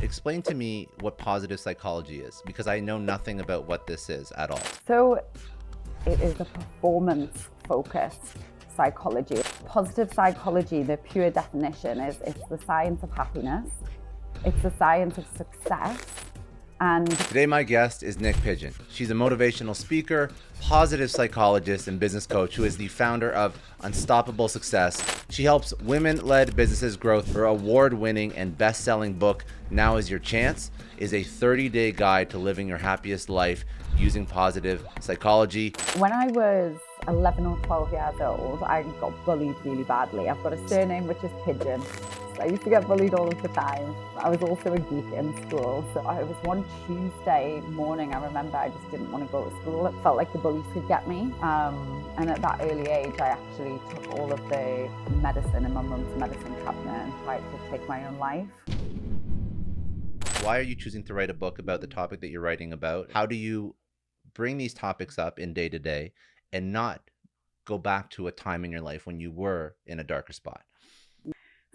Explain to me what positive psychology is, because I know nothing about what this is at all. So it is a performance-focused psychology. Positive psychology, the pure definition is it's the science of happiness. It's the science of success. And today my guest is Niyc Pidgeon. She's a motivational speaker, positive psychologist, and business coach who is the founder of Unstoppable Success. She helps women-led businesses grow. Her award-winning and best-selling book, Now Is Your Chance, is a 30-day guide to living your happiest life using positive psychology. When I was 11 or 12 years old, I got bullied really badly. I've got a surname which is Pidgeon. I used to get bullied all of the time. I was also a geek in school. So it was one Tuesday morning, I remember I just didn't want to go to school. It felt like the bullies could get me. And at that early age, I actually took all of the medicine in my mum's medicine cabinet and tried to take my own life. Why are you choosing to write a book about the topic that you're writing about? How do you bring these topics up in day to day and not go back to a time in your life when you were in a darker spot?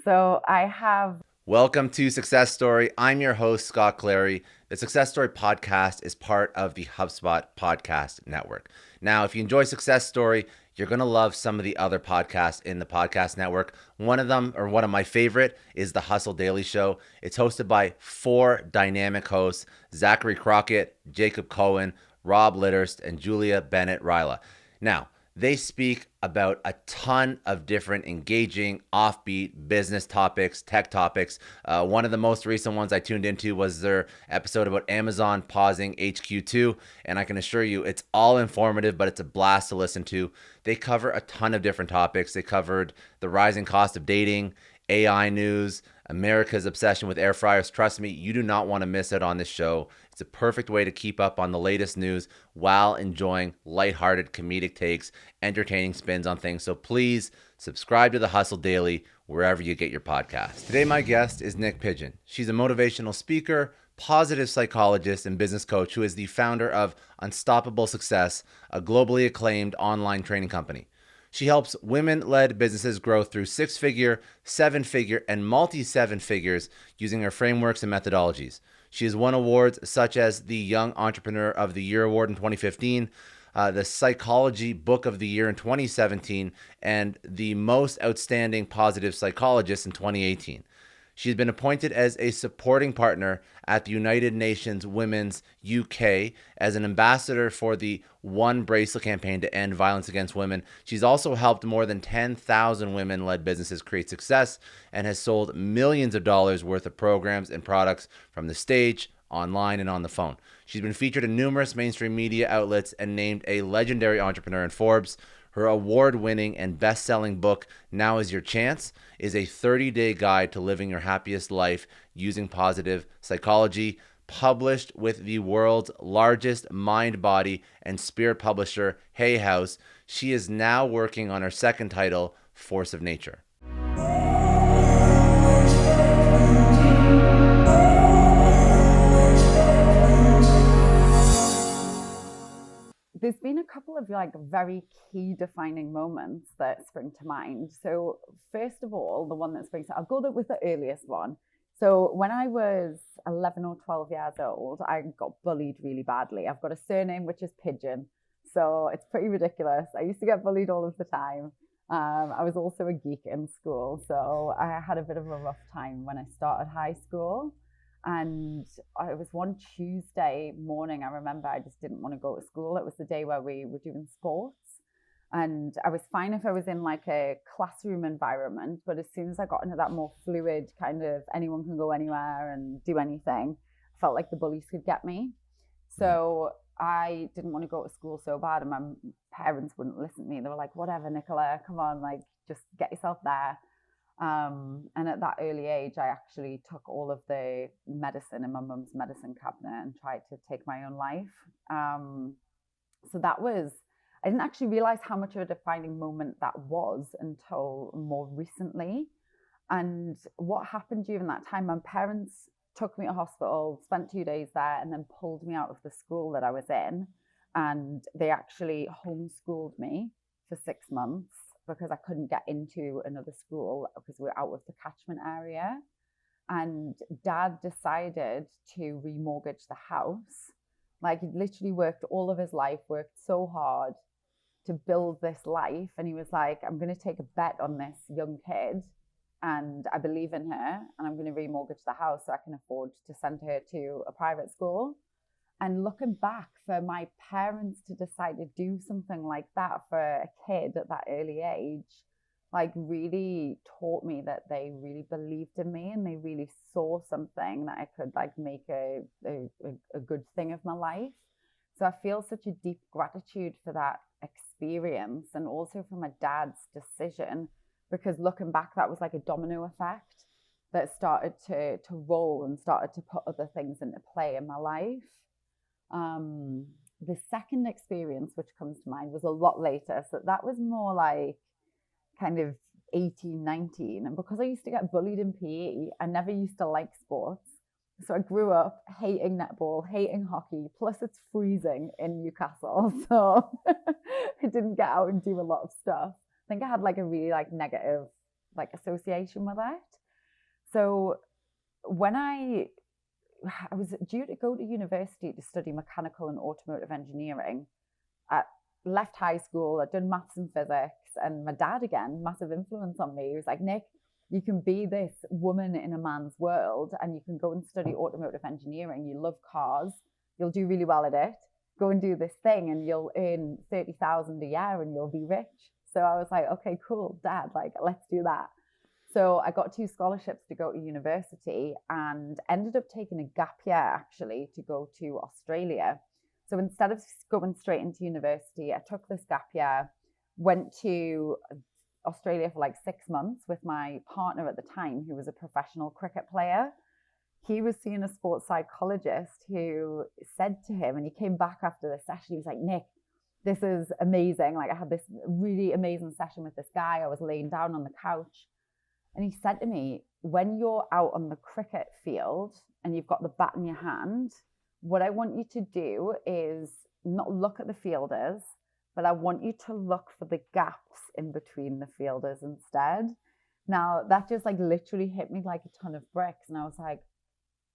So I have... Welcome to Success Story. I'm your host, Scott Clary. The Success Story podcast is part of the HubSpot podcast network. Now, if you enjoy Success Story, you're going to love some of the other podcasts in the podcast network. One of them, or one of my favorite, is the Hustle Daily Show. It's hosted by 4 dynamic hosts, Zachary Crockett, Jacob Cohen, Rob Litterst, and Julia Bennett Ryla. Now, they speak about a ton of different engaging, offbeat business topics, tech topics. One of the most recent ones I tuned into was their episode about Amazon pausing HQ2. And I can assure you it's all informative, but it's a blast to listen to. They cover a ton of different topics. They covered the rising cost of dating, AI news, America's obsession with air fryers. Trust me, you do not want to miss out on this show. It's a perfect way to keep up on the latest news while enjoying lighthearted comedic takes, entertaining spins on things. So please subscribe to the Hustle Daily wherever you get your podcasts. Today, my guest is Niyc Pidgeon. She's a motivational speaker, positive psychologist, and business coach who is the founder of Unstoppable Success, a globally acclaimed online training company. She helps women-led businesses grow through 6-figure, 7-figure, and multi-7 figures using her frameworks and methodologies. She has won awards such as the Young Entrepreneur of the Year Award in 2015, the Psychology Book of the Year in 2017, and the Most Outstanding Positive Psychologist in 2018. She's been appointed as a supporting partner at the United Nations Women's UK as an ambassador for the Onebracelet campaign to end violence against women. She's also helped more than 10,000 women-led businesses create success and has sold millions of dollars worth of programs and products from the stage, online, and on the phone. She's been featured in numerous mainstream media outlets and named a legendary entrepreneur in Forbes. Her award-winning and best-selling book, Now Is Your Chance, is a 30-day guide to living your happiest life using positive psychology, published with the world's largest mind, body, and spirit publisher, Hay House. She is now working on her second title, Force of Nature. There's been a couple of very key defining moments that spring to mind. So first of all, the one that springs to, I'll go with the earliest one. So when I was 11 or 12 years old, I got bullied really badly. I've got a surname which is Pidgeon, so it's pretty ridiculous. I used to get bullied all of the time. I was also a geek in school, so I had a bit of a rough time when I started high school. And it was one Tuesday morning, I remember I just didn't want to go to school. It was the day where we were doing sports. And I was fine if I was in like a classroom environment, but as soon as I got into that more fluid kind of anyone can go anywhere and do anything, I felt like the bullies could get me. So I didn't want to go to school so bad, and my parents wouldn't listen to me. They were like, whatever, Nicola, come on, like just get yourself there. And at that early age, I actually took all of the medicine in my mum's medicine cabinet and tried to take my own life. So that was, I didn't actually realize how much of a defining moment that was until more recently. And what happened during that time, my parents took me to hospital, spent 2 days there, and then pulled me out of the school that I was in. And they actually homeschooled me for 6 months because I couldn't get into another school because we were out of the catchment area. And dad decided to remortgage the house. Like he'd literally worked all of his life, worked so hard to build this life. And he was like, I'm going to take a bet on this young kid. And I believe in her. And I'm going to remortgage the house so I can afford to send her to a private school. And looking back, for my parents to decide to do something like that for a kid at that early age, like really taught me that they really believed in me and they really saw something that I could like make a good thing of my life. So I feel such a deep gratitude for that experience and also for my dad's decision, because looking back, that was like a domino effect that started to roll and started to put other things into play in my life. The second experience which comes to mind was a lot later. So that was more like kind of 18, 19. And because I used to get bullied in PE, I never used to like sports. So I grew up hating netball, hating hockey, plus it's freezing in Newcastle. So I didn't get out and do a lot of stuff. I think I had like a really like negative like association with it. So when I was due to go to university to study mechanical and automotive engineering, I left high school, I'd done maths and physics, and my dad, again, massive influence on me. He was like, Nick, you can be this woman in a man's world and you can go and study automotive engineering. You love cars, you'll do really well at it. Go and do this thing and you'll earn 30,000 a year and you'll be rich. So I was like, okay, cool, dad, like, let's do that. So I got 2 scholarships to go to university and ended up taking a gap year actually to go to Australia. So instead of going straight into university, I took this gap year, went to Australia for like 6 months with my partner at the time, who was a professional cricket player. He was seeing a sports psychologist who said to him, and he came back after the session, he was like, Nick, this is amazing. Like I had this really amazing session with this guy. I was laying down on the couch. And he said to me, when you're out on the cricket field and you've got the bat in your hand, what I want you to do is not look at the fielders, but I want you to look for the gaps in between the fielders instead. Now, that just like literally hit me like a ton of bricks. And I was like,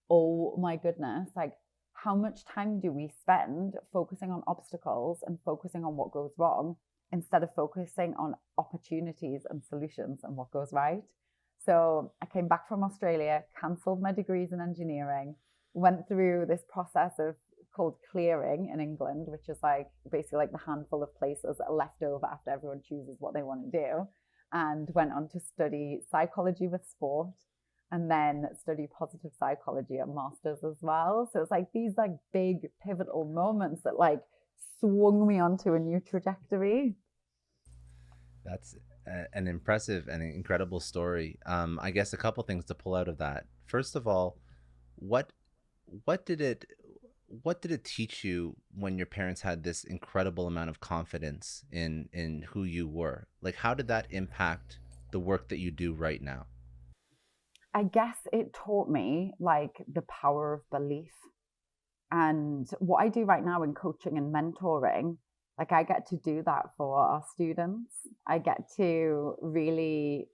oh my goodness, like how much time do we spend focusing on obstacles and focusing on what goes wrong instead of focusing on opportunities and solutions and what goes right? So I came back from Australia, cancelled my degrees in engineering, went through this process of called clearing in England, which is like basically like the handful of places that are left over after everyone chooses what they want to do, and went on to study psychology with sport and then study positive psychology at masters as well. So it's like these like big pivotal moments that like swung me onto a new trajectory. That's an impressive and incredible story. I guess a couple things to pull out of that. First of all, what what did it what did it teach you when your parents had this incredible amount of confidence in who you were? Like, how did that impact the work that you do right now? I guess it taught me like the power of belief. And what I do right now in coaching and mentoring, like I get to do that for our students. I get to really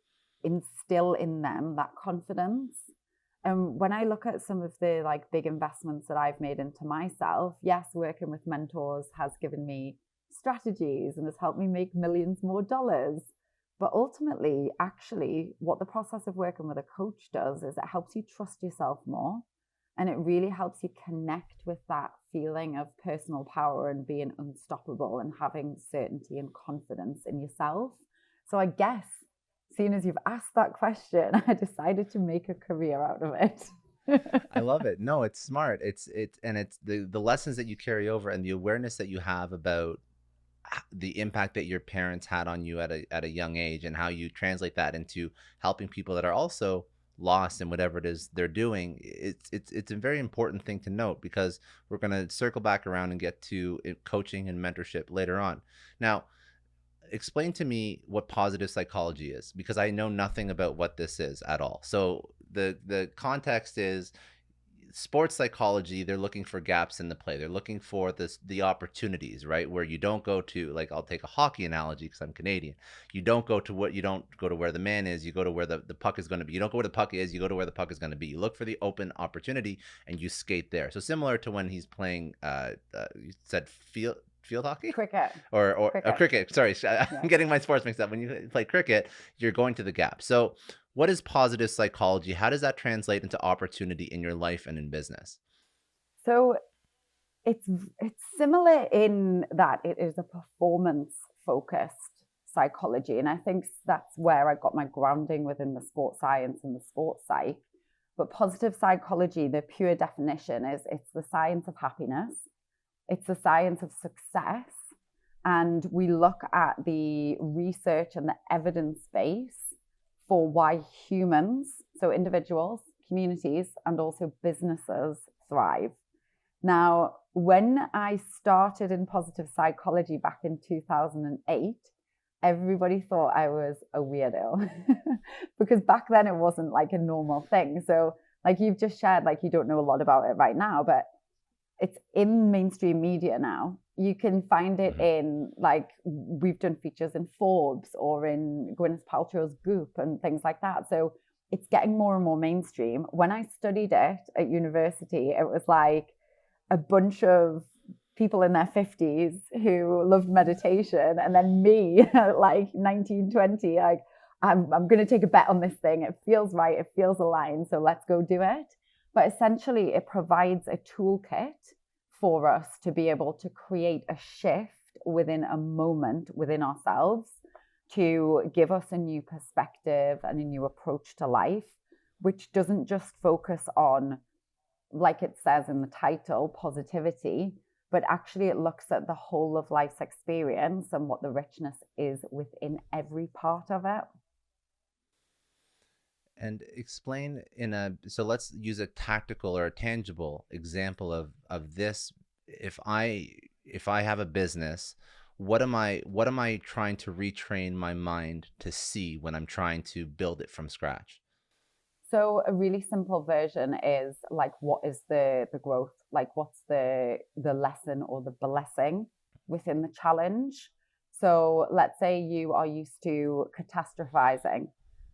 instill in them that confidence. And when I look at some of the like big investments that I've made into myself, yes, working with mentors has given me strategies and has helped me make millions more dollars. But ultimately, actually, what the process of working with a coach does is it helps you trust yourself more. And it really helps you connect with that feeling of personal power and being unstoppable and having certainty and confidence in yourself. So I guess, seeing as you've asked that question, I decided to make a career out of it. I love it. No, it's smart. It's the lessons that you carry over and the awareness that you have about the impact that your parents had on you at a young age and how you translate that into helping people that are also lost in whatever it is they're doing. It's a very important thing to note, because we're going to circle back around and get to coaching and mentorship later on. Now, explain to me what positive psychology is, because I know nothing about what this is at all. So the context is, sports psychology, they're looking for gaps in the play. They're looking for the opportunities, right? Where you don't go to, like, I'll take a hockey analogy because I'm Canadian. You don't go to where the man is. You go to where the puck is going to be. You don't go where the puck is. You go to where the puck is going to be. You look for the open opportunity and you skate there. So similar to when he's playing, you said field hockey? Cricket. Or Cricket. cricket. Sorry, I'm getting my sports mixed up. When you play cricket, you're going to the gap. So what is positive psychology? How does that translate into opportunity in your life and in business? So it's similar in that it is a performance focused psychology. And I think that's where I got my grounding within the sports science and the sports psych. But positive psychology, the pure definition is it's the science of happiness. It's the science of success. And we look at the research and the evidence base for why humans, so individuals, communities, and also businesses thrive. Now, when I started in positive psychology back in 2008, everybody thought I was a weirdo because back then it wasn't like a normal thing. So like you've just shared, like you don't know a lot about it right now, but it's in mainstream media now. You can find it in, like, we've done features in Forbes or in Gwyneth Paltrow's Goop and things like that. So it's getting more and more mainstream. When I studied it at university, it was like a bunch of people in their 50s who loved meditation. And then me, like 19, 20, like, I'm going to take a bet on this thing. It feels right. It feels aligned. So let's go do it. But essentially, it provides a toolkit for us to be able to create a shift within a moment within ourselves to give us a new perspective and a new approach to life, which doesn't just focus on, like it says in the title, positivity, but actually it looks at the whole of life's experience and what the richness is within every part of it. And explain so let's use a tactical or a tangible example of this. If I have a business, what am I trying to retrain my mind to see when I'm trying to build it from scratch? So a really simple version is like, what is the growth? Like, what's the lesson or the blessing within the challenge? So let's say you are used to catastrophizing.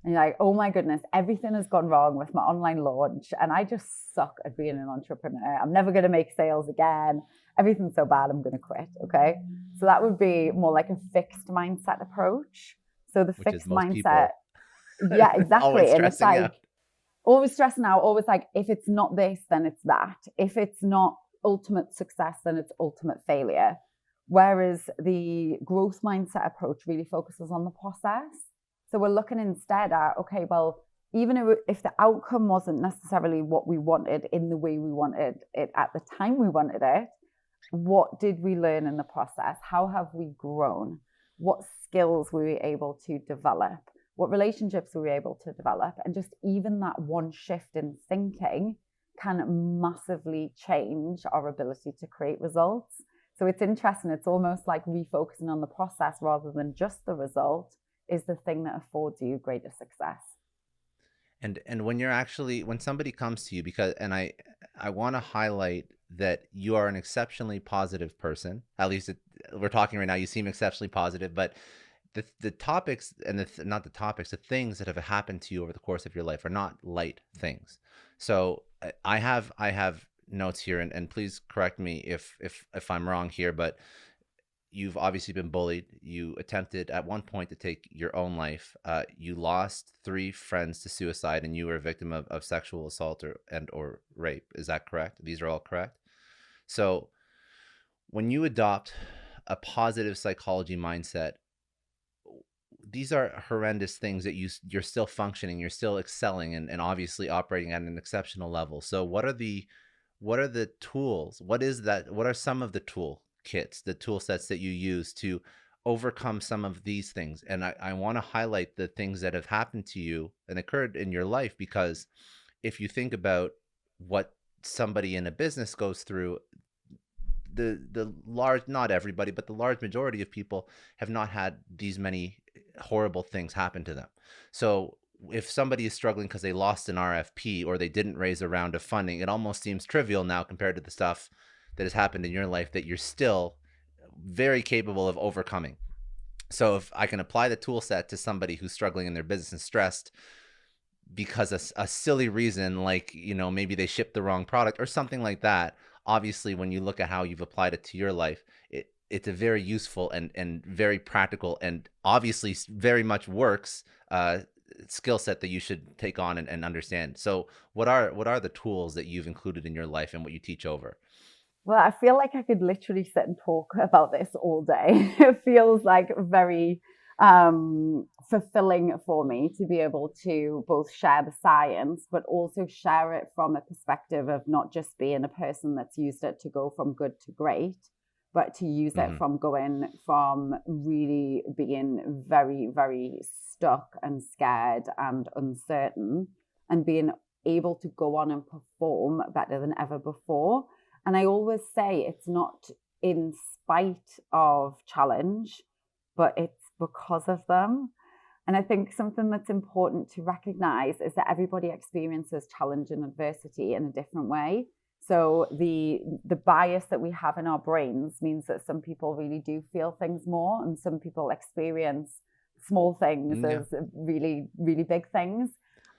And you're like, oh my goodness, everything has gone wrong with my online launch. And I just suck at being an entrepreneur. I'm never going to make sales again. Everything's so bad, I'm going to quit. Okay. So that would be more like a fixed mindset approach. So the fixed mindset. Yeah, exactly. Always and it's like, out. Always stressing out, always like, if it's not this, then it's that. If it's not ultimate success, then it's ultimate failure. Whereas the growth mindset approach really focuses on the process. So we're looking instead at, okay, well, even if the outcome wasn't necessarily what we wanted in the way we wanted it at the time we wanted it, what did we learn in the process? How have we grown? What skills were we able to develop? What relationships were we able to develop? And just even that one shift in thinking can massively change our ability to create results. So it's interesting. It's almost like refocusing on the process rather than just the result is the thing that affords you greater success. And when somebody comes to you, because, and I want to highlight that you are an exceptionally positive person. At least we're talking right now, you seem exceptionally positive, but the topics and the things that have happened to you over the course of your life are not light things. So I have notes here, and please correct me if I'm wrong here, but you've obviously been bullied. You attempted at one point to take your own life. You lost 3 friends to suicide, and you were a victim of sexual assault or rape. Is that correct? These are all correct. So when you adopt a positive psychology mindset, these are horrendous things that you're still functioning, you're still excelling, and obviously operating at an exceptional level. So what are the tools? What are some of the tool sets that you use to overcome some of these things? And I want to highlight the things that have happened to you and occurred in your life, because if you think about what somebody in a business goes through, the large, not everybody, but the large majority of people have not had these many horrible things happen to them. So if somebody is struggling because they lost an RFP or they didn't raise a round of funding, it almost seems trivial now compared to the stuff that has happened in your life that you're still very capable of overcoming. So if I can apply the tool set to somebody who's struggling in their business and stressed because a silly reason, like, maybe they shipped the wrong product or something like that, obviously when you look at how you've applied it to your life, it's a very useful and very practical and obviously very much works skill set that you should take on and understand. So what are the tools that you've included in your life and what you teach over? Well, I feel like I could literally sit and talk about this all day. It feels like very fulfilling for me to be able to both share the science, but also share it from a perspective of not just being a person that's used it to go from good to great, but to use it from going from really being very, very stuck and scared and uncertain and being able to go on and perform better than ever before. And I always say it's not in spite of challenge, but it's because of them. And I think something that's important to recognize is that everybody experiences challenge and adversity in a different way. So the bias that we have in our brains means that some people really do feel things more, and some people experience small things as really, really big things.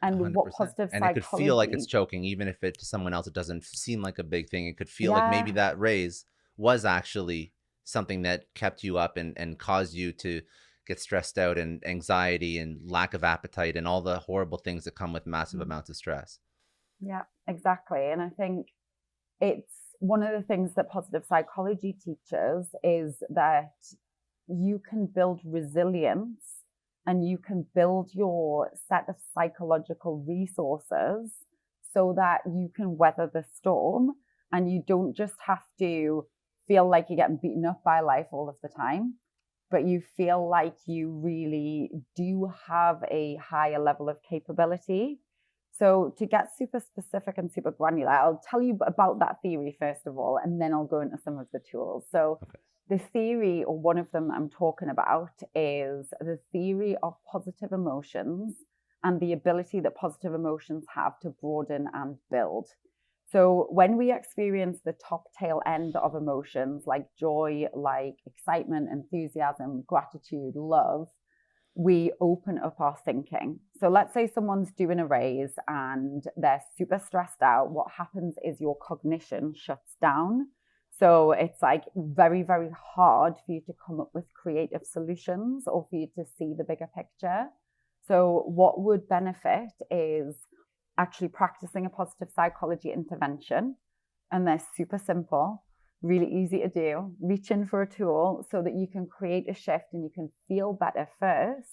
And 100%. what positive And psychology, it could feel like it's choking, even if it to someone else it doesn't seem like a big thing. It could feel like maybe that raise was actually something that kept you up and caused you to get stressed out and anxiety and lack of appetite and all the horrible things that come with massive amounts of stress. Yeah, exactly. And I think it's one of the things that positive psychology teaches is that you can build resilience and you can build your set of psychological resources so that you can weather the storm and you don't just have to feel like you're getting beaten up by life all of the time, but you feel like you really do have a higher level of capability. So to get super specific and super granular, I'll tell you about that theory first of all, and then I'll go into some of the tools. So the theory, or one of them I'm talking about, is the theory of positive emotions and the ability that positive emotions have to broaden and build. So when we experience the top tail end of emotions like joy, like excitement, enthusiasm, gratitude, love, we open up our thinking. So let's say someone's doing a raise and they're super stressed out. What happens is your cognition shuts down. So it's like very, very hard for you to come up with creative solutions or for you to see the bigger picture. So what would benefit is actually practicing a positive psychology intervention. And they're super simple, really easy to do. Reach in for a tool so that you can create a shift and you can feel better first,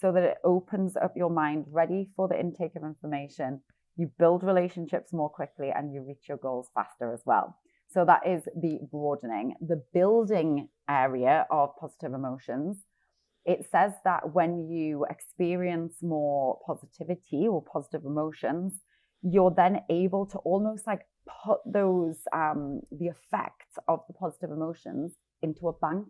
so that it opens up your mind ready for the intake of information. You build relationships more quickly and you reach your goals faster as well. So that is the broadening. The building area of positive emotions, it says that when you experience more positivity or positive emotions, you're then able to almost like put those, the effects of the positive emotions into a bank.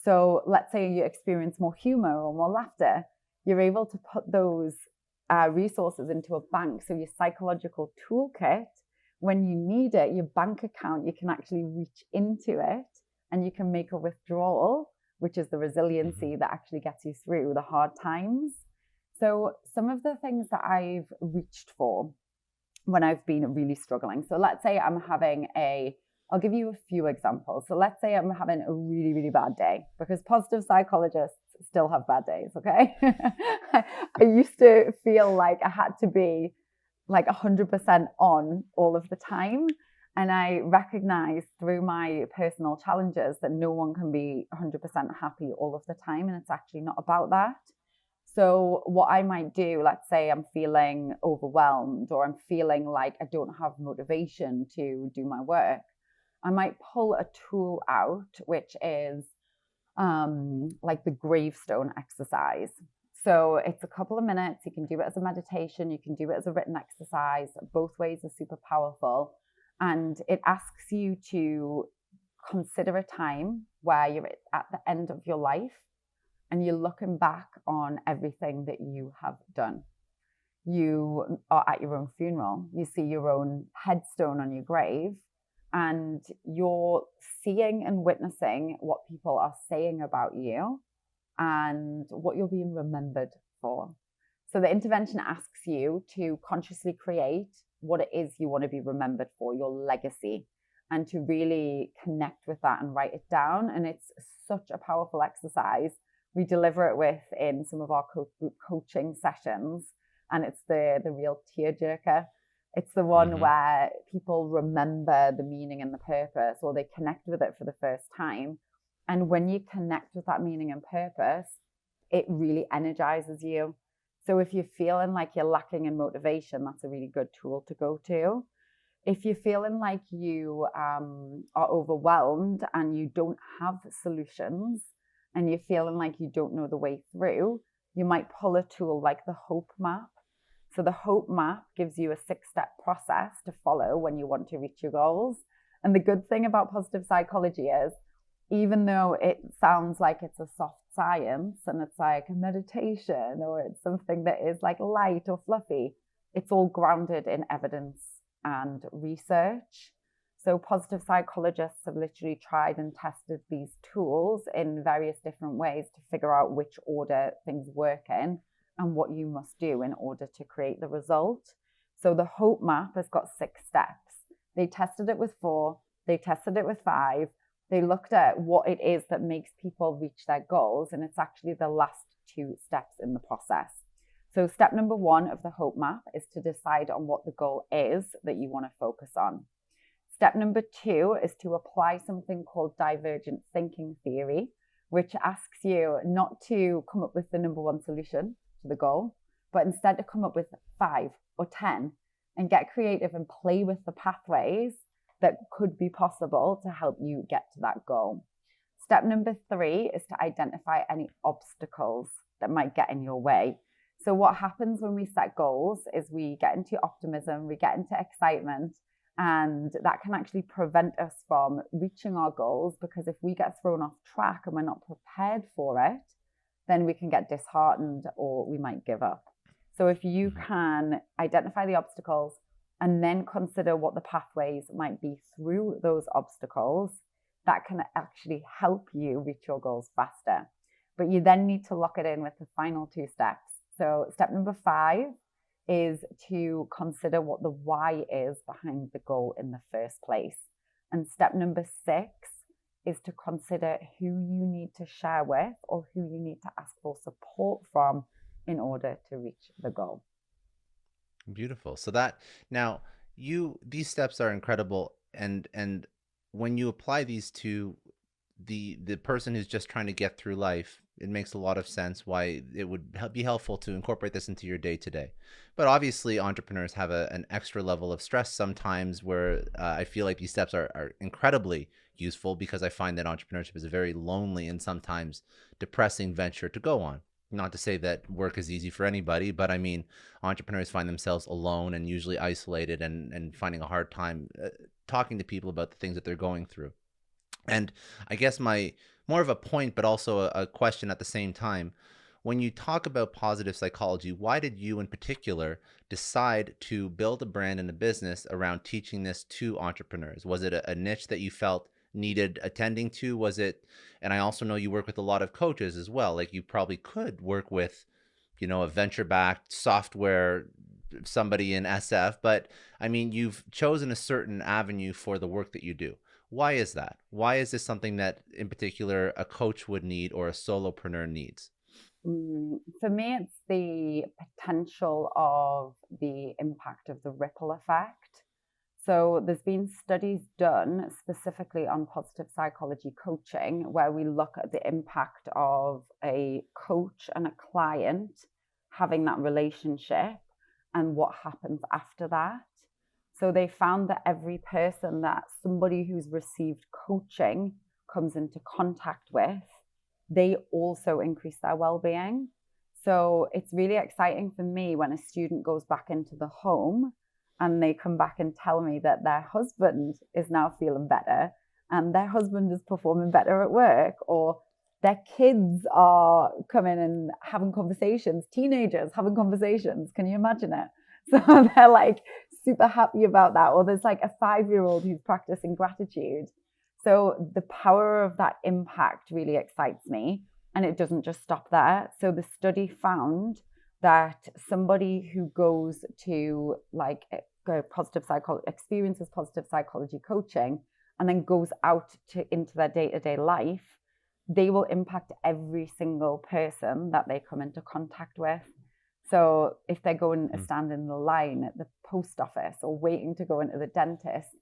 So let's say you experience more humor or more laughter, you're able to put those resources into a bank. So your psychological toolkit, when you need it, your bank account, you can actually reach into it and you can make a withdrawal, which is the resiliency that actually gets you through the hard times. So some of the things that I've reached for when I've been really struggling. So let's say I'll give you a few examples. So let's say I'm having a really, really bad day, because positive psychologists still have bad days, okay? I used to feel like I had to be like 100% on all of the time. And I recognize through my personal challenges that no one can be 100% happy all of the time. And it's actually not about that. So what I might do, let's say I'm feeling overwhelmed or I'm feeling like I don't have motivation to do my work, I might pull a tool out, which is like the gravestone exercise. So it's a couple of minutes. You can do it as a meditation. You can do it as a written exercise. Both ways are super powerful. And it asks you to consider a time where you're at the end of your life and you're looking back on everything that you have done. you are at your own funeral, you see your own headstone on your grave, and you're seeing and witnessing what people are saying about you and what you're being remembered for. So the intervention asks you to consciously create what it is you want to be remembered for, your legacy, and to really connect with that and write it down. And it's such a powerful exercise. We deliver it with in some of our group coaching sessions, and it's the real tearjerker. It's the one where people remember the meaning and the purpose, or they connect with it for the first time. And when you connect with that meaning and purpose, it really energizes you. So if you're feeling like you're lacking in motivation, that's a really good tool to go to. If you're feeling like you are overwhelmed and you don't have solutions, and you're feeling like you don't know the way through, you might pull a tool like the Hope Map. So the Hope Map gives you a 6-step process to follow when you want to reach your goals. And the good thing about positive psychology is, even though it sounds like it's a soft science and it's like a meditation or it's something that is like light or fluffy, it's all grounded in evidence and research. So positive psychologists have literally tried and tested these tools in various different ways to figure out which order things work in and what you must do in order to create the result. So the Hope Map has got 6 steps. They tested it with 4, they tested it with 5. They looked at what it is that makes people reach their goals, and it's actually the last 2 steps in the process. So step number 1 of the Hope Map is to decide on what the goal is that you want to focus on. Step number 2 is to apply something called divergent thinking theory, which asks you not to come up with the number 1 solution to the goal, but instead to come up with 5 or 10 and get creative and play with the pathways that could be possible to help you get to that goal. Step number 3 is to identify any obstacles that might get in your way. So what happens when we set goals is we get into optimism, we get into excitement, and that can actually prevent us from reaching our goals, because if we get thrown off track and we're not prepared for it, then we can get disheartened or we might give up. So if you can identify the obstacles and then consider what the pathways might be through those obstacles, that can actually help you reach your goals faster. But you then need to lock it in with the final 2 steps. So step number 5 is to consider what the why is behind the goal in the first place. And step number 6 is to consider who you need to share with or who you need to ask for support from in order to reach the goal. Beautiful. So that now these steps are incredible, and when you apply these to the person who's just trying to get through life, it makes a lot of sense why it would be helpful to incorporate this into your day to day. But obviously, entrepreneurs have an extra level of stress sometimes, where I feel like these steps are incredibly useful, because I find that entrepreneurship is a very lonely and sometimes depressing venture to go on. Not to say that work is easy for anybody, but I mean, entrepreneurs find themselves alone and usually isolated and finding a hard time talking to people about the things that they're going through. And I guess my more of a point, but also a question at the same time, when you talk about positive psychology, why did you in particular decide to build a brand and a business around teaching this to entrepreneurs? Was it a niche that you felt needed attending to? Was it, and I also know you work with a lot of coaches as well, like you probably could work with, a venture-backed software, somebody in SF, but I mean, you've chosen a certain avenue for the work that you do. Why is that? Why is this something that in particular a coach would need or a solopreneur needs? For me, it's the potential of the impact of the ripple effect. So there's been studies done specifically on positive psychology coaching, where we look at the impact of a coach and a client having that relationship and what happens after that. So they found that every person that somebody who's received coaching comes into contact with, they also increase their well-being. So it's really exciting for me when a student goes back into the home and they come back and tell me that their husband is now feeling better and their husband is performing better at work, or their kids are coming and having conversations, teenagers having conversations. Can you imagine it? So they're like super happy about that. Or there's like a 5-year-old who's practicing gratitude. So the power of that impact really excites me. And it doesn't just stop there. So the study found that somebody who goes to like positive psychology, experiences positive psychology coaching, and then goes out into their day-to-day life, they will impact every single person that they come into contact with. So if they're going to stand in the line at the post office or waiting to go into the dentist,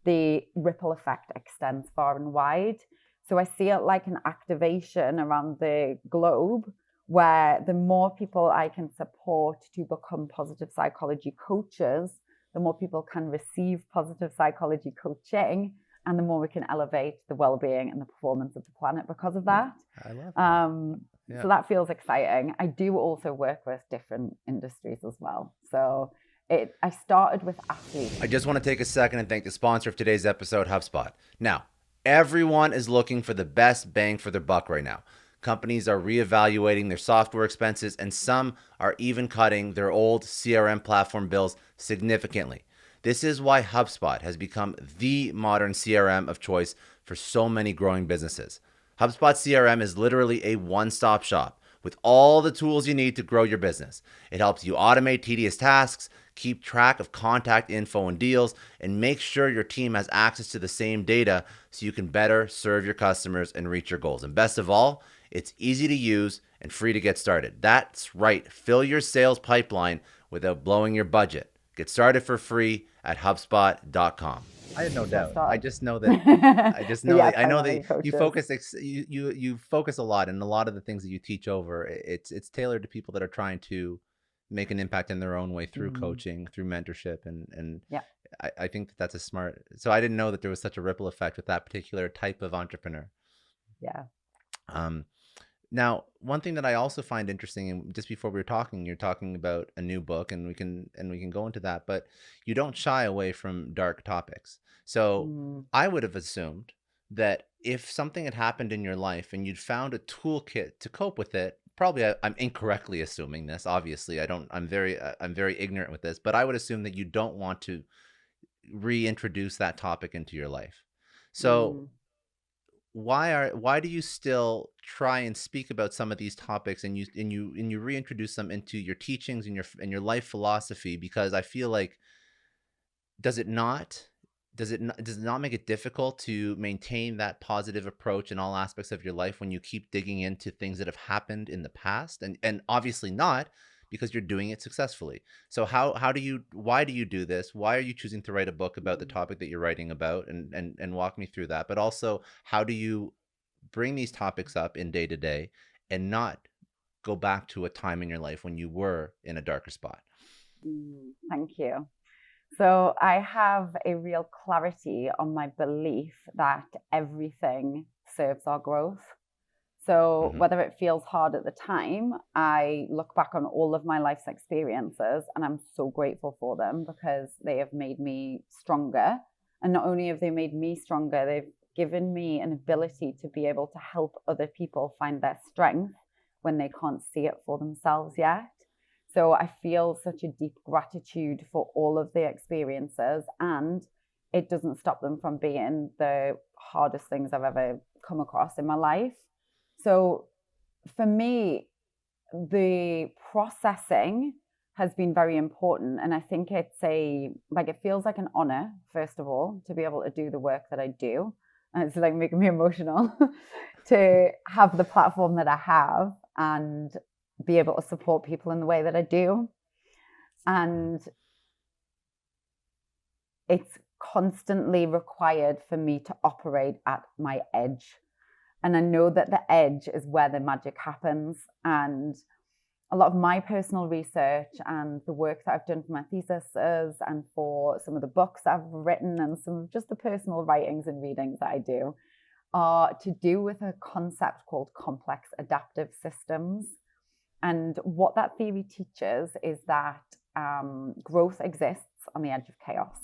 the ripple effect extends far and wide. So I see it like an activation around the globe, where the more people I can support to become positive psychology coaches, the more people can receive positive psychology coaching, and the more we can elevate the well-being and the performance of the planet because of that. I love that. Yeah. So that feels exciting. I do also work with different industries as well. So I started with athletes. I just want to take a second and thank the sponsor of today's episode, HubSpot. Now, everyone is looking for the best bang for their buck right now. Companies are reevaluating their software expenses, and some are even cutting their old CRM platform bills significantly. This is why HubSpot has become the modern CRM of choice for so many growing businesses. HubSpot CRM is literally a one-stop shop with all the tools you need to grow your business. It helps you automate tedious tasks, keep track of contact info and deals, and make sure your team has access to the same data so you can better serve your customers and reach your goals. And best of all, it's easy to use and free to get started. That's right. Fill your sales pipeline without blowing your budget. Get started for free at HubSpot.com. I had no doubt. I just know that. I know that you focus a lot, and a lot of the things that you teach over, it's tailored to people that are trying to make an impact in their own way through coaching, through mentorship, and yeah. I think that's a smart. So I didn't know that there was such a ripple effect with that particular type of entrepreneur. Yeah. Now, one thing that I also find interesting, and just before we were talking, you're talking about a new book, and we can go into that, but you don't shy away from dark topics. So I would have assumed that if something had happened in your life and you'd found a toolkit to cope with it, probably I'm incorrectly assuming this. Obviously, I'm very ignorant with this, but I would assume that you don't want to reintroduce that topic into your life. So why do you still try and speak about some of these topics, and you reintroduce them into your teachings and your life philosophy? Because I feel like, does it not make it difficult to maintain that positive approach in all aspects of your life when you keep digging into things that have happened in the past? And obviously not, because you're doing it successfully. So why do you do this? Why are you choosing to write a book about the topic that you're writing about, and walk me through that? But also, how do you bring these topics up in day to day and not go back to a time in your life when you were in a darker spot? Thank you. So I have a real clarity on my belief that everything serves our growth. So whether it feels hard at the time, I look back on all of my life's experiences and I'm so grateful for them, because they have made me stronger. And not only have they made me stronger, they've given me an ability to be able to help other people find their strength when they can't see it for themselves yet. So I feel such a deep gratitude for all of the experiences, and it doesn't stop them from being the hardest things I've ever come across in my life. So for me, the processing has been very important. And I think it feels like an honor, first of all, to be able to do the work that I do. And it's like making me emotional to have the platform that I have and be able to support people in the way that I do. And it's constantly required for me to operate at my edge. And I know that the edge is where the magic happens. And a lot of my personal research and the work that I've done for my theses and for some of the books that I've written and some of just the personal writings and readings that I do are to do with a concept called complex adaptive systems. And what that theory teaches is that growth exists on the edge of chaos.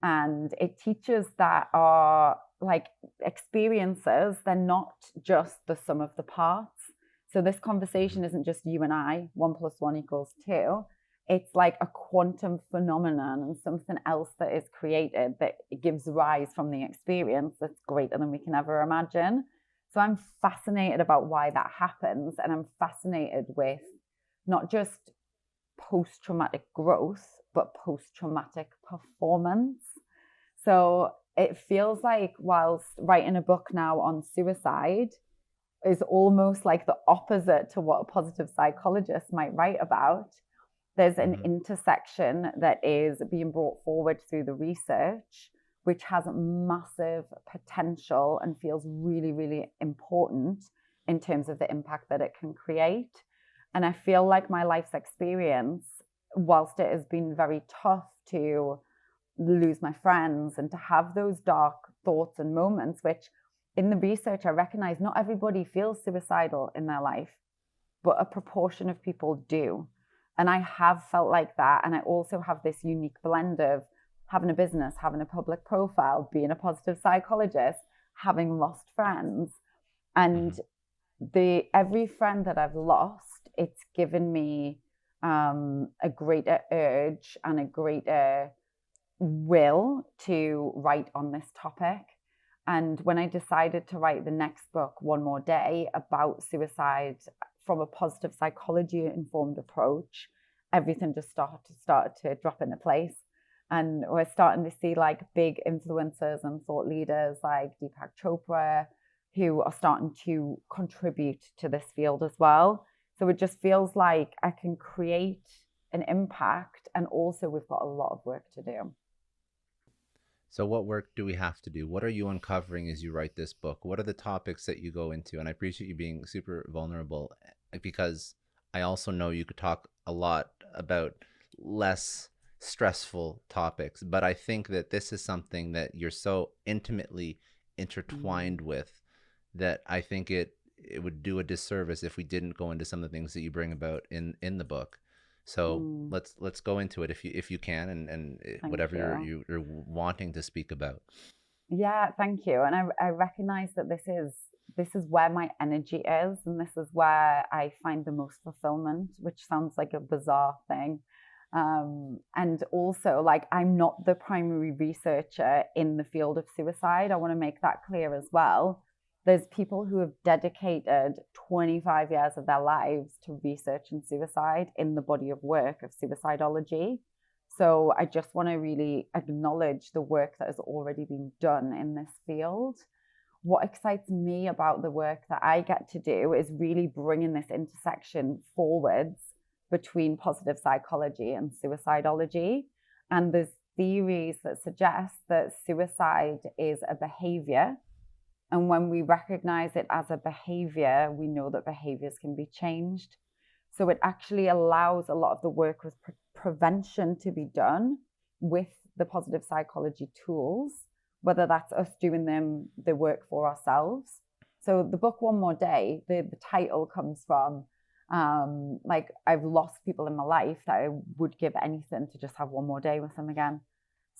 And it teaches that our like experiences, they're not just the sum of the parts. So this conversation isn't just you and I, 1+1=2. It's like a quantum phenomenon and something else that is created that gives rise from the experience that's greater than we can ever imagine. So I'm fascinated about why that happens. And I'm fascinated with not just post-traumatic growth, but post-traumatic performance. So it feels like whilst writing a book now on suicide is almost like the opposite to what a positive psychologist might write about, there's an intersection that is being brought forward through the research, which has massive potential and feels really, really important in terms of the impact that it can create. And I feel like my life's experience, whilst it has been very tough to lose my friends and to have those dark thoughts and moments, which in the research I recognize not everybody feels suicidal in their life, but a proportion of people do. And I have felt like that. And I also have this unique blend of having a business, having a public profile, being a positive psychologist, having lost friends. And every friend that I've lost, it's given me a greater urge and a greater will to write on this topic. And when I decided to write the next book, One More Day, about suicide from a positive psychology informed approach, everything just started to drop into place. And we're starting to see like big influencers and thought leaders like Deepak Chopra who are starting to contribute to this field as well. So it just feels like I can create an impact, and also we've got a lot of work to do. So what work do we have to do? What are you uncovering as you write this book? What are the topics that you go into? And I appreciate you being super vulnerable, because I also know you could talk a lot about less stressful topics, but I think that this is something that you're so intimately intertwined with that I think it would do a disservice if we didn't go into some of the things that you bring about in the book. So let's go into it if you can, and whatever you're wanting to speak about. Yeah, thank you. And I recognize that this is where my energy is, and this is where I find the most fulfillment, which sounds like a bizarre thing. And also, like, I'm not the primary researcher in the field of suicide. I want to make that clear as well. There's people who have dedicated 25 years of their lives to researching suicide in the body of work of suicidology. So I just want to really acknowledge the work that has already been done in this field. What excites me about the work that I get to do is really bringing this intersection forwards between positive psychology and suicidology. And there's theories that suggest that suicide is a behavior. And when we recognize it as a behavior, we know that behaviors can be changed. So it actually allows a lot of the work with prevention to be done with the positive psychology tools, whether that's us doing the work for ourselves. So the book One More Day, the title comes from like, I've lost people in my life that I would give anything to just have one more day with them again.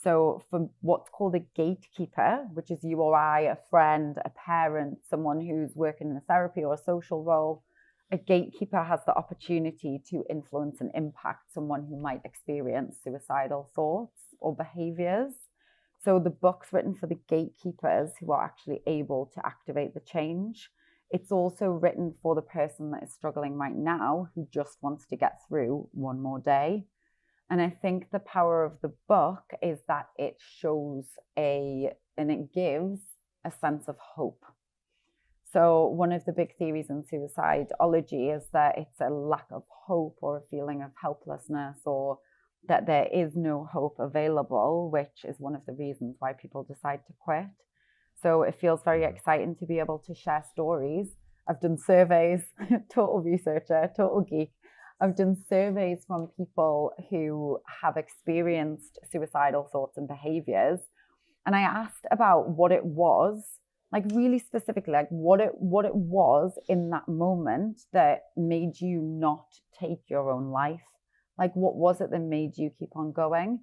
So for what's called a gatekeeper, which is you or I, a friend, a parent, someone who's working in a therapy or a social role, a gatekeeper has the opportunity to influence and impact someone who might experience suicidal thoughts or behaviors. So the book's written for the gatekeepers who are actually able to activate the change. It's also written for the person that is struggling right now who just wants to get through one more day. And I think the power of the book is that it shows and it gives a sense of hope. So one of the big theories in suicidology is that it's a lack of hope or a feeling of helplessness, or that there is no hope available, which is one of the reasons why people decide to quit. So it feels very exciting to be able to share stories. I've done surveys, total researcher, total geek. I've done surveys from people who have experienced suicidal thoughts and behaviors. And I asked about what it was, like really specifically, like what it was in that moment that made you not take your own life. Like, what was it that made you keep on going?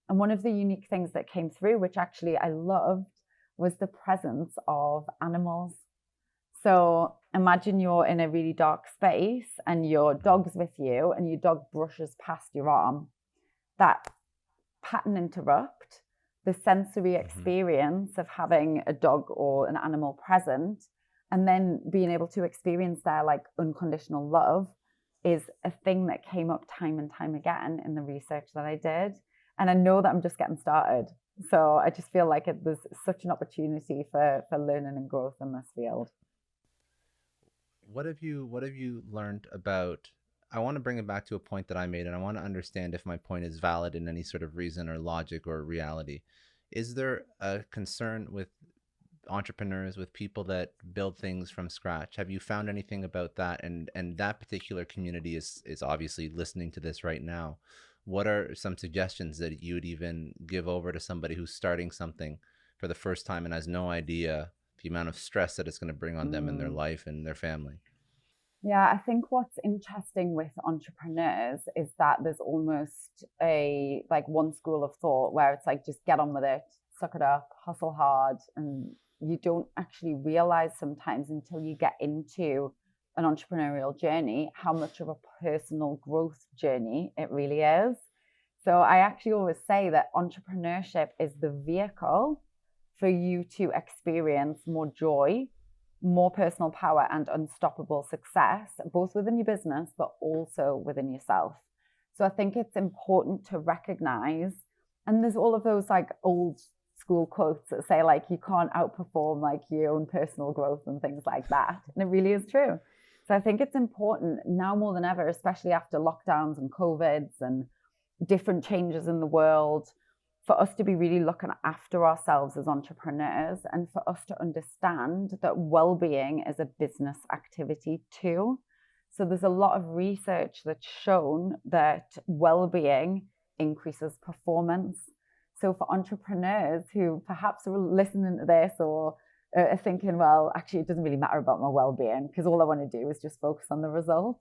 And one of the unique things that came through, which actually I loved, was the presence of animals. So imagine you're in a really dark space and your dog's with you and your dog brushes past your arm. That pattern interrupt, the sensory experience of having a dog or an animal present, and then being able to experience their like unconditional love is a thing that came up time and time again in the research that I did. And I know that I'm just getting started. So I just feel like there's such an opportunity for learning and growth in this field. What have you learned about, I want to bring it back to a point that I made, and I want to understand if my point is valid in any sort of reason or logic or reality. Is there a concern with entrepreneurs, with people that build things from scratch? Have you found anything about that? And that particular community is obviously listening to this right now. What are some suggestions that you would even give over to somebody who's starting something for the first time and has no idea the amount of stress that it's going to bring on them and their life and their family? Yeah, I think what's interesting with entrepreneurs is that there's almost a like one school of thought where it's like, just get on with it, suck it up, hustle hard. And you don't actually realize sometimes until you get into an entrepreneurial journey how much of a personal growth journey it really is. So I actually always say that entrepreneurship is the vehicle for you to experience more joy, more personal power, and unstoppable success, both within your business, but also within yourself. So I think it's important to recognize, and there's all of those like old school quotes that say like, you can't outperform like your own personal growth and things like that. And it really is true. So I think it's important now more than ever, especially after lockdowns and COVIDs and different changes in the world, for us to be really looking after ourselves as entrepreneurs and for us to understand that well-being is a business activity too. So there's a lot of research that's shown that well-being increases performance. So for entrepreneurs who perhaps are listening to this or are thinking, well, actually, it doesn't really matter about my well-being because all I want to do is just focus on the result,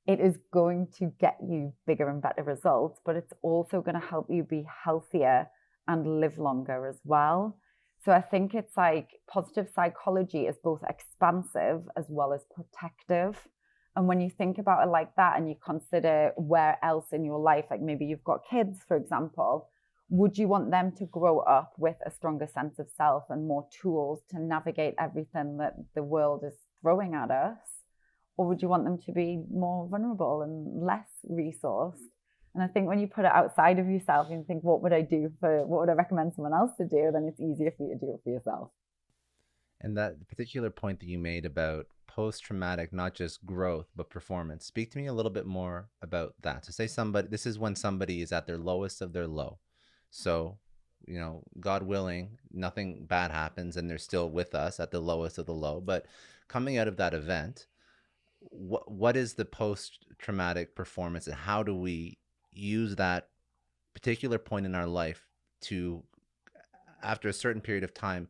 it is going to get you bigger and better results, but it's also going to help you be healthier and live longer as well. So I think it's like positive psychology is both expansive as well as protective. And when you think about it like that and you consider where else in your life, like maybe you've got kids, for example, would you want them to grow up with a stronger sense of self and more tools to navigate everything that the world is throwing at us? Or would you want them to be more vulnerable and less resourced? And I think when you put it outside of yourself and think, what would I recommend someone else to do? Then it's easier for you to do it for yourself. And that particular point that you made about post-traumatic, not just growth, but performance, speak to me a little bit more about that. So say this is when somebody is at their lowest of their low. So, God willing, nothing bad happens and they're still with us at the lowest of the low. But coming out of that event, what is the post-traumatic performance and how do we use that particular point in our life to, after a certain period of time,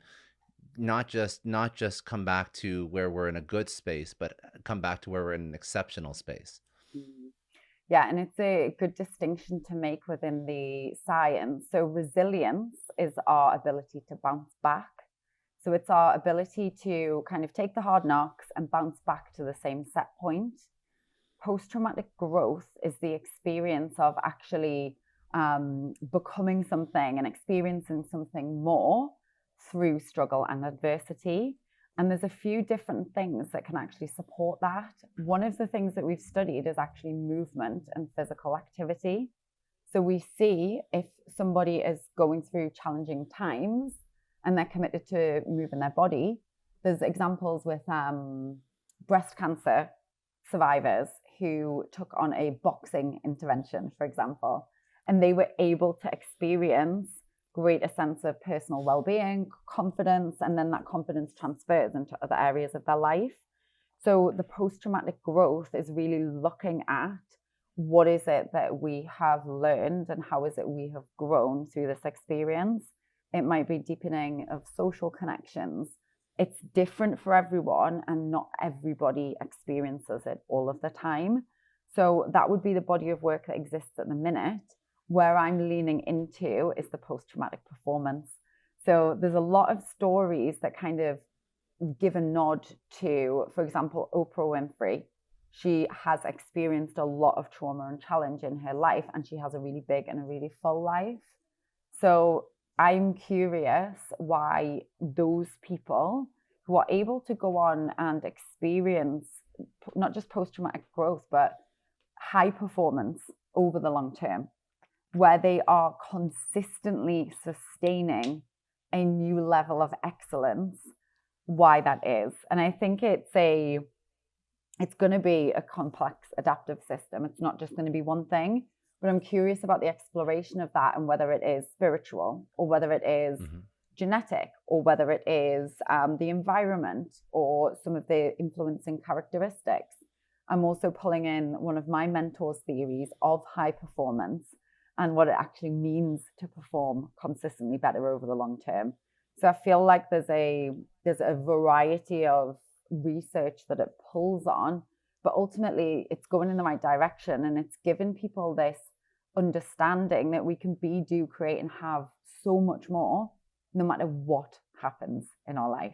not just come back to where we're in a good space, but come back to where we're in an exceptional space? Yeah, and it's a good distinction to make within the science. So resilience is our ability to bounce back. So it's our ability to kind of take the hard knocks and bounce back to the same set point. Post-traumatic growth is the experience of actually becoming something and experiencing something more through struggle and adversity. And there's a few different things that can actually support that. One of the things that we've studied is actually movement and physical activity. So we see if somebody is going through challenging times and they're committed to moving their body. There's examples with breast cancer survivors who took on a boxing intervention, for example, and they were able to experience greater sense of personal well-being, confidence, and then that confidence transfers into other areas of their life. So the post-traumatic growth is really looking at what is it that we have learned and how is it we have grown through this experience. It might be deepening of social connections. It's different for everyone and not everybody experiences it all of the time. So that would be the body of work that exists at the minute. Where I'm leaning into is the post-traumatic performance. So there's a lot of stories that kind of give a nod to, for example, Oprah Winfrey. She has experienced a lot of trauma and challenge in her life, and she has a really big and a really full life. So I'm curious why those people who are able to go on and experience not just post-traumatic growth, but high performance over the long term, where they are consistently sustaining a new level of excellence, why that is. And I think it's going to be a complex adaptive system. It's not just going to be one thing, but I'm curious about the exploration of that, and whether it is spiritual, or whether it is genetic, or whether it is the environment, or some of the influencing characteristics. I'm also pulling in one of my mentors' theories of high performance and what it actually means to perform consistently better over the long term. So I feel like there's a variety of research that it pulls on, but ultimately it's going in the right direction, and it's given people this understanding that we can be, do, create, and have so much more, no matter what happens in our life.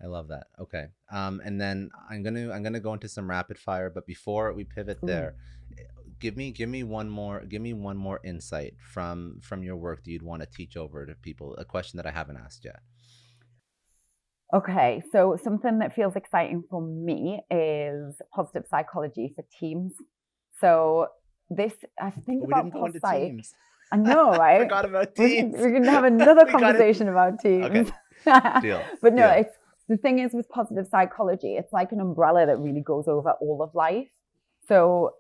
I love that. Okay. And then I'm gonna go into some rapid fire, but before we pivot there, give me one more insight from your work that you'd want to teach over to people. A question that I haven't asked yet. Okay, so something that feels exciting for me is positive psychology for teams. So this, I think We about didn't go into psych. teams. I know, right? I forgot about teams. We can have another conversation about teams. Okay. Deal. But no, Deal. it's the thing is with positive psychology, it's like an umbrella that really goes over all of life. So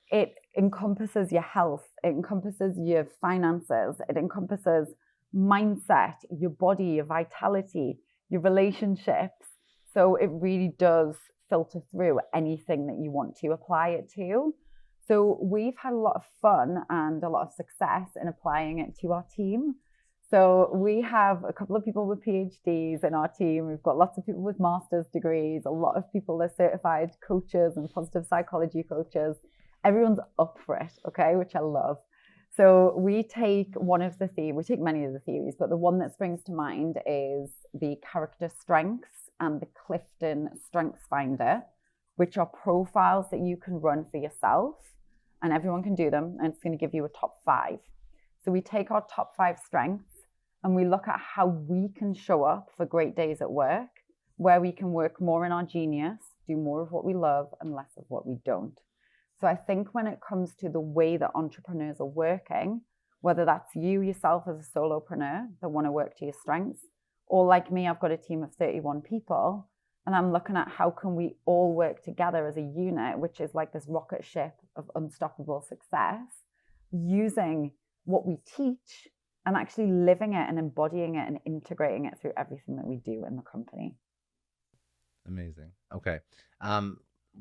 it encompasses your health, it encompasses your finances, it encompasses mindset, your body, your vitality, your relationships. So it really does filter through anything that you want to apply it to. So we've had a lot of fun and a lot of success in applying it to our team. So we have a couple of people with PhDs in our team. We've got lots of people with master's degrees, a lot of people that are certified coaches and positive psychology coaches. Everyone's up for it, okay, which I love. So we take we take many of the theories, but the one that springs to mind is the character strengths and the Clifton Strengths Finder, which are profiles that you can run for yourself, and everyone can do them, and it's going to give you a top 5. So we take our top 5 strengths and we look at how we can show up for great days at work, where we can work more in our genius, do more of what we love and less of what we don't. So I think when it comes to the way that entrepreneurs are working, whether that's you yourself as a solopreneur that want to work to your strengths, or like me, I've got a team of 31 people, and I'm looking at how can we all work together as a unit, which is like this rocket ship of unstoppable success, using what we teach and actually living it and embodying it and integrating it through everything that we do in the company. Amazing. Okay.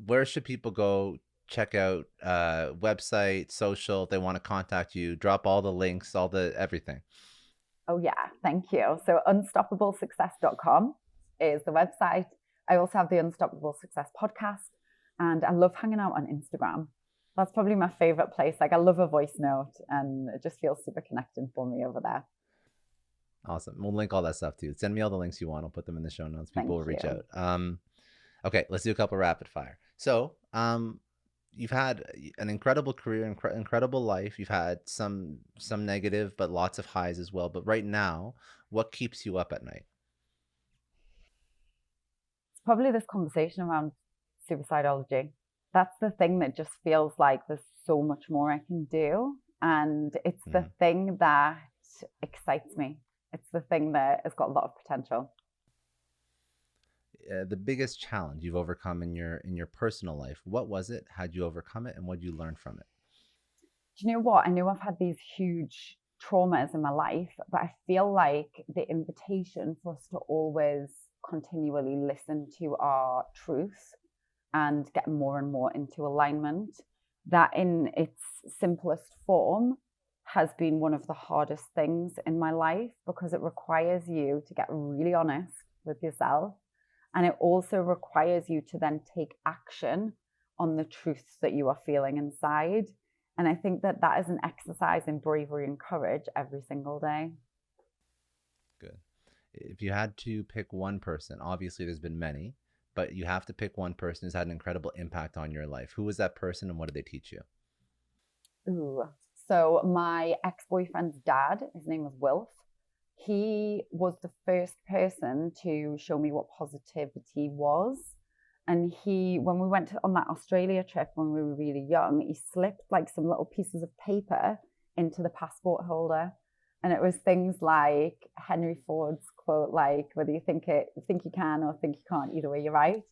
Where should people go? Check out website, social, if they want to contact you, drop all the links, all the everything. Oh yeah, thank you. So unstoppablesuccess.com is the website. I also have the Unstoppable Success podcast, and I love hanging out on Instagram. That's probably my favorite place. Like I love a voice note, and it just feels super connecting for me over there. Awesome. We'll link all that stuff too. Send me all the links you want. I'll put them in the show notes. People will reach out. Okay, let's do a couple rapid fire. So, you've had an incredible career, incredible life. You've had some negative, but lots of highs as well. But right now, what keeps you up at night? It's probably this conversation around suicidology. That's the thing that just feels like there's so much more I can do. And it's the thing that excites me. It's the thing that has got a lot of potential. The biggest challenge you've overcome in your personal life, what was it? How'd you overcome it, and what did you learn from it? Do you know what? I know I've had these huge traumas in my life, but I feel like the invitation for us to always continually listen to our truth and get more and more into alignment, that in its simplest form has been one of the hardest things in my life, because it requires you to get really honest with yourself. And it also requires you to then take action on the truths that you are feeling inside. And I think that that is an exercise in bravery and courage every single day. Good. If you had to pick one person, obviously there's been many, but you have to pick one person who's had an incredible impact on your life. Who was that person and what did they teach you? Ooh. So my ex-boyfriend's dad, his name was Wilf. He was the first person to show me what positivity was. And when we went on that Australia trip when we were really young, he slipped like some little pieces of paper into the passport holder. And it was things like Henry Ford's quote, like, whether you think you can or think you can't, either way, you're right.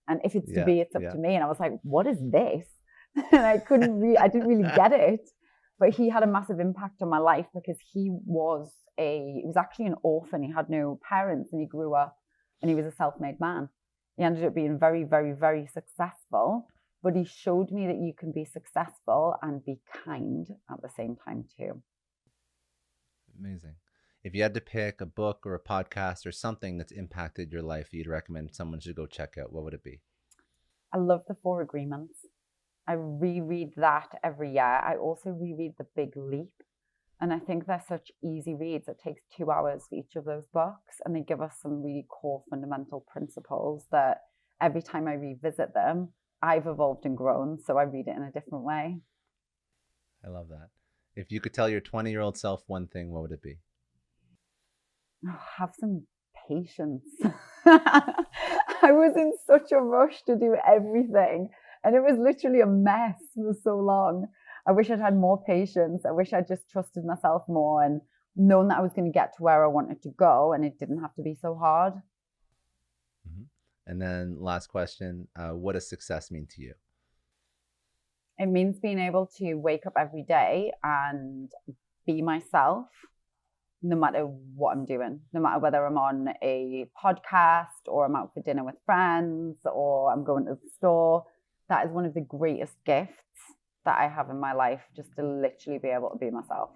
And if it's to Yeah, be, it's up yeah. to me. And I was like, what is this? And I didn't really get it. But he had a massive impact on my life because he was actually an orphan. He had no parents and he grew up and he was a self-made man. He ended up being very, very, very successful, but he showed me that you can be successful and be kind at the same time too. Amazing. If you had to pick a book or a podcast or something that's impacted your life you'd recommend someone should go check out, what would it be? I love the Four Agreements. I reread that every year. I also reread The Big Leap. And I think they're such easy reads. It takes 2 hours for each of those books. And they give us some really core fundamental principles that every time I revisit them, I've evolved and grown. So I read it in a different way. I love that. If you could tell your 20-year-old self one thing, what would it be? Oh, have some patience. I was in such a rush to do everything. And it was literally a mess for so long. I wish I'd had more patience. I wish I'd just trusted myself more and known that I was going to get to where I wanted to go and it didn't have to be so hard. Mm-hmm. And then last question, what does success mean to you? It means being able to wake up every day and be myself, no matter what I'm doing, no matter whether I'm on a podcast or I'm out for dinner with friends or I'm going to the store. That is one of the greatest gifts that I have in my life, just to literally be able to be myself.